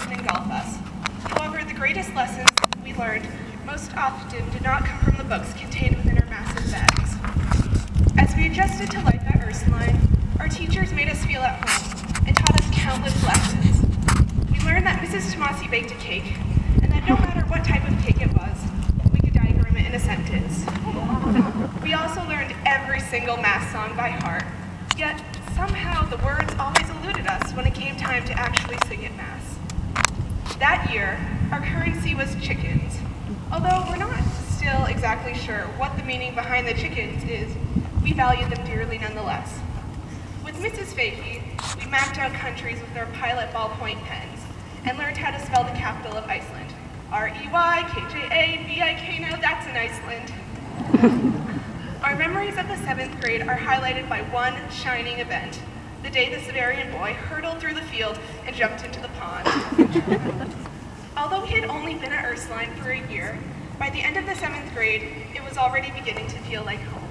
often engulf us. However, the greatest lessons we learned most often did not come from the books contained within our massive bags. As we adjusted to life at Ursuline, our teachers made us feel at home and taught us countless lessons. We learned that Mrs. Tomasi baked a cake, and that no matter what type of cake it was, we could diagram it in a sentence. We also learned every single Mass song by heart, yet somehow the words always eluded us when it came time to actually sing at Mass. That year, our currency was chickens. Although we're not still exactly sure what the meaning behind the chickens is, we value them dearly nonetheless. With Mrs. Fakey, we mapped out countries with our Pilot ballpoint pens and learned how to spell the capital of Iceland. R-E-Y-K-J-A-V-I-K, now that's in Iceland. Our memories of the 7th grade are highlighted by one shining event, the day the Severian boy hurtled through the field and jumped into the pond. Although he had only been at Ursuline for a year, by the end of the 7th grade, it was already beginning to feel like home.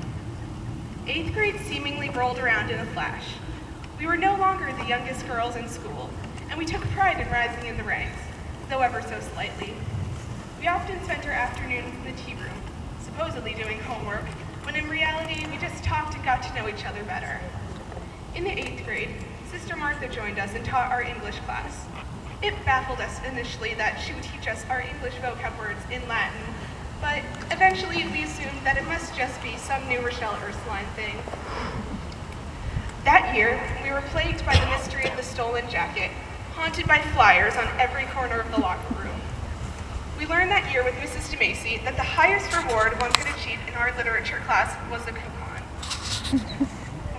8th grade seemingly rolled around in a flash. We were no longer the youngest girls in school, and we took pride in rising in the ranks, though ever so slightly. We often spent our afternoons in the tea room, supposedly doing homework, when in reality we just talked and got to know each other better. In the 8th grade, Sister Martha joined us and taught our English class. It baffled us initially that she would teach us our English vocab words in Latin, but eventually we assumed that it must just be some New Rochelle Ursuline thing. That year, we were plagued by the mystery of the stolen jacket, haunted by flyers on every corner of the locker room. We learned that year with Mrs. DeMacy that the highest reward one could achieve in our literature class was a coupon.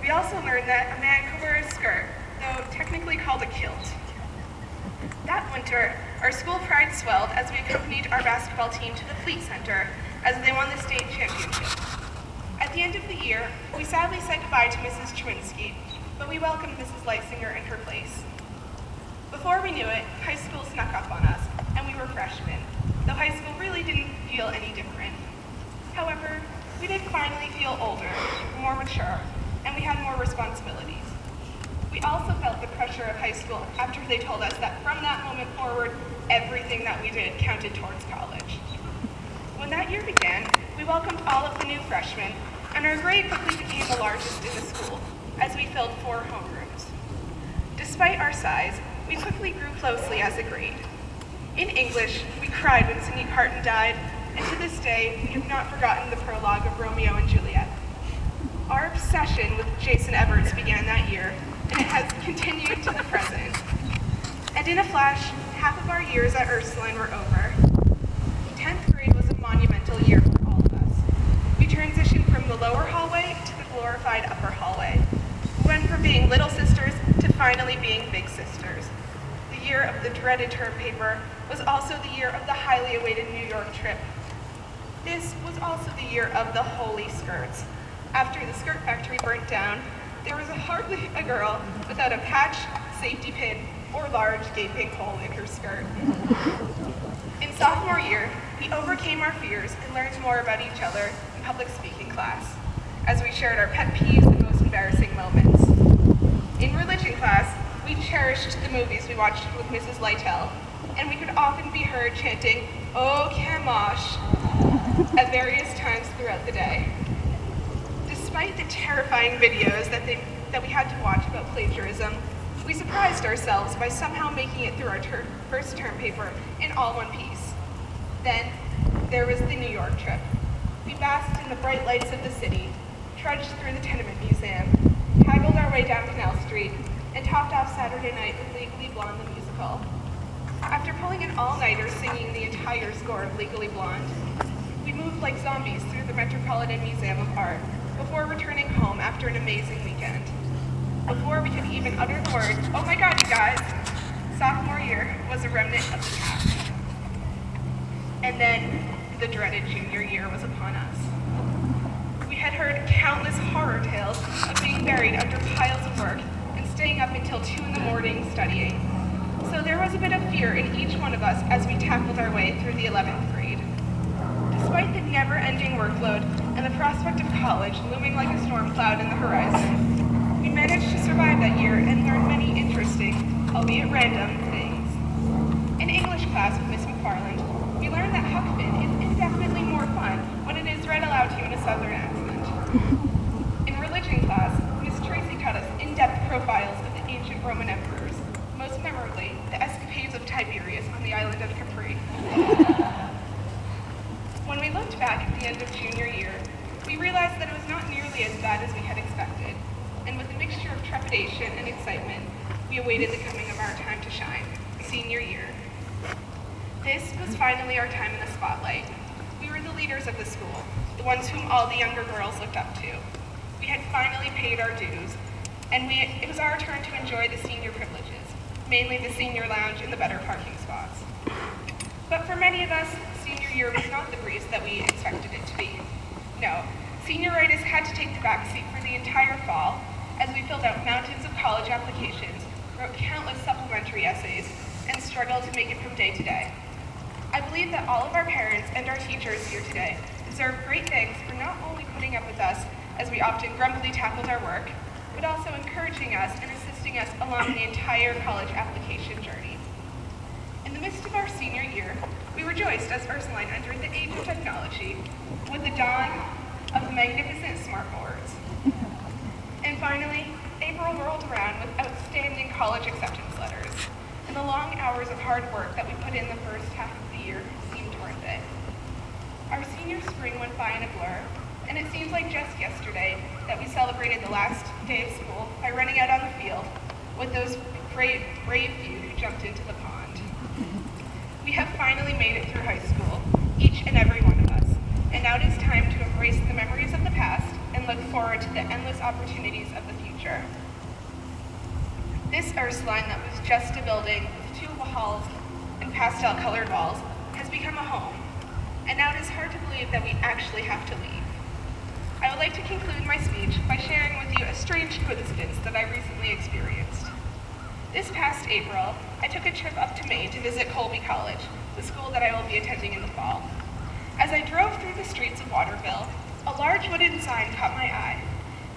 We also learned that a man could wear a skirt, though technically called a kilt. That winter, our school pride swelled as we accompanied our basketball team to the Fleet Center as they won the state championship. At the end of the year, we sadly said goodbye to Mrs. Chwinsky, but we welcomed Mrs. Leisinger in her place. Before we knew it, high school snuck up on us, and we were freshmen, though high school really didn't feel any different. However, we did finally feel older, more mature, and we had more responsibilities. We also felt the pressure of high school after they told us that from that moment forward, everything that we did counted towards college. When that year began, we welcomed all of the new freshmen, and our grade quickly became the largest in the school, as we filled 4 homerooms. Despite our size, we quickly grew closely as a grade. In English, we cried when Cindy Carton died, and to this day, we have not forgotten the prologue of Romeo and Juliet. Our obsession with Jason Everts began that year, and it has continued to the present. And in a flash, half of our years at Ursuline were over. 10th grade was a monumental year for all of us. We transitioned from the lower hallway to the glorified upper hallway. We went from being little sisters to finally being big sisters. The year of the dreaded term paper was also the year of the highly awaited New York trip. This was also the year of the holy skirts. After the skirt factory burnt down, there was hardly a girl without a patch, safety pin, or large gaping hole in her skirt. In sophomore year, we overcame our fears and learned more about each other in public speaking class, as we shared our pet peeves and most embarrassing moments. In religion class, we cherished the movies we watched with Mrs. Lytell, and we could often be heard chanting, "Oh, Kamosh," at various times throughout the day. Despite the terrifying videos that we had to watch about plagiarism, we surprised ourselves by somehow making it through our first term paper in all one piece. Then, there was the New York trip. We basked in the bright lights of the city, trudged through the Tenement Museum, haggled our way down Canal Street, and topped off Saturday night with Legally Blonde the musical. After pulling an all-nighter singing the entire score of Legally Blonde, we moved like zombies through the Metropolitan Museum of Art, before returning home after an amazing weekend. Before we could even utter the word, "Oh my God, you guys," sophomore year was a remnant of the past. And then the dreaded junior year was upon us. We had heard countless horror tales of being buried under piles of work and staying up until 2 in the morning studying. So there was a bit of fear in each one of us as we tackled our way through the 11th grade. Despite the never-ending workload and the prospect of college looming like a storm cloud in the horizon, we managed to survive that year and learn many interesting, albeit random, things. island of Capri. When we looked back at the end of junior year, we realized that it was not nearly as bad as we had expected, and with a mixture of trepidation and excitement, we awaited the coming of our time to shine, senior year. This was finally our time in the spotlight. We were the leaders of the school, the ones whom all the younger girls looked up to. We had finally paid our dues, and it was our turn to enjoy the senior privileges, mainly the senior lounge and the better parking spots. But for many of us, senior year was not the breeze that we expected it to be. No, senioritis had to take the backseat for the entire fall as we filled out mountains of college applications, wrote countless supplementary essays, and struggled to make it from day to day. I believe that all of our parents and our teachers here today deserve great thanks for not only putting up with us as we often grumpily tackled our work, but also encouraging us and assisting us along the entire college application journey. In the midst of our senior year, we rejoiced as Ursuline entered the age of technology with the dawn of the magnificent smartboards. And finally, April rolled around with outstanding college acceptance letters, and the long hours of hard work that we put in the first half of the year seemed worth it. Our senior spring went by in a blur, and it seems like just yesterday that we celebrated the last day of school by running out on the field with those brave few who jumped into the pond. We have finally made it through high school, each and every one of us, and now it is time to embrace the memories of the past and look forward to the endless opportunities of the future. This Ursuline that was just a building with 2 halls and pastel-colored walls has become a home, and now it is hard to believe that we actually have to leave. I would like to conclude my speech by sharing with you a strange coincidence that I recently experienced. This past April, I took a trip up to Maine to visit Colby College, the school that I will be attending in the fall. As I drove through the streets of Waterville, a large wooden sign caught my eye.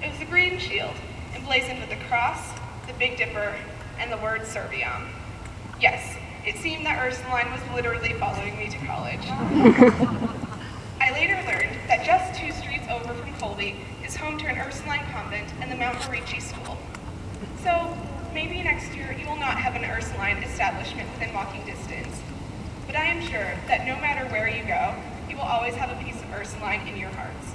It was a green shield, emblazoned with a cross, the Big Dipper, and the word Serviam. Yes, it seemed that Ursuline was literally following me to college. I later learned that just 2 streets over from Colby is home to an Ursuline convent and the Mount Morici School. So maybe next year you will not have an Ursuline establishment within walking distance, but I am sure that no matter where you go, you will always have a piece of Ursuline in your hearts.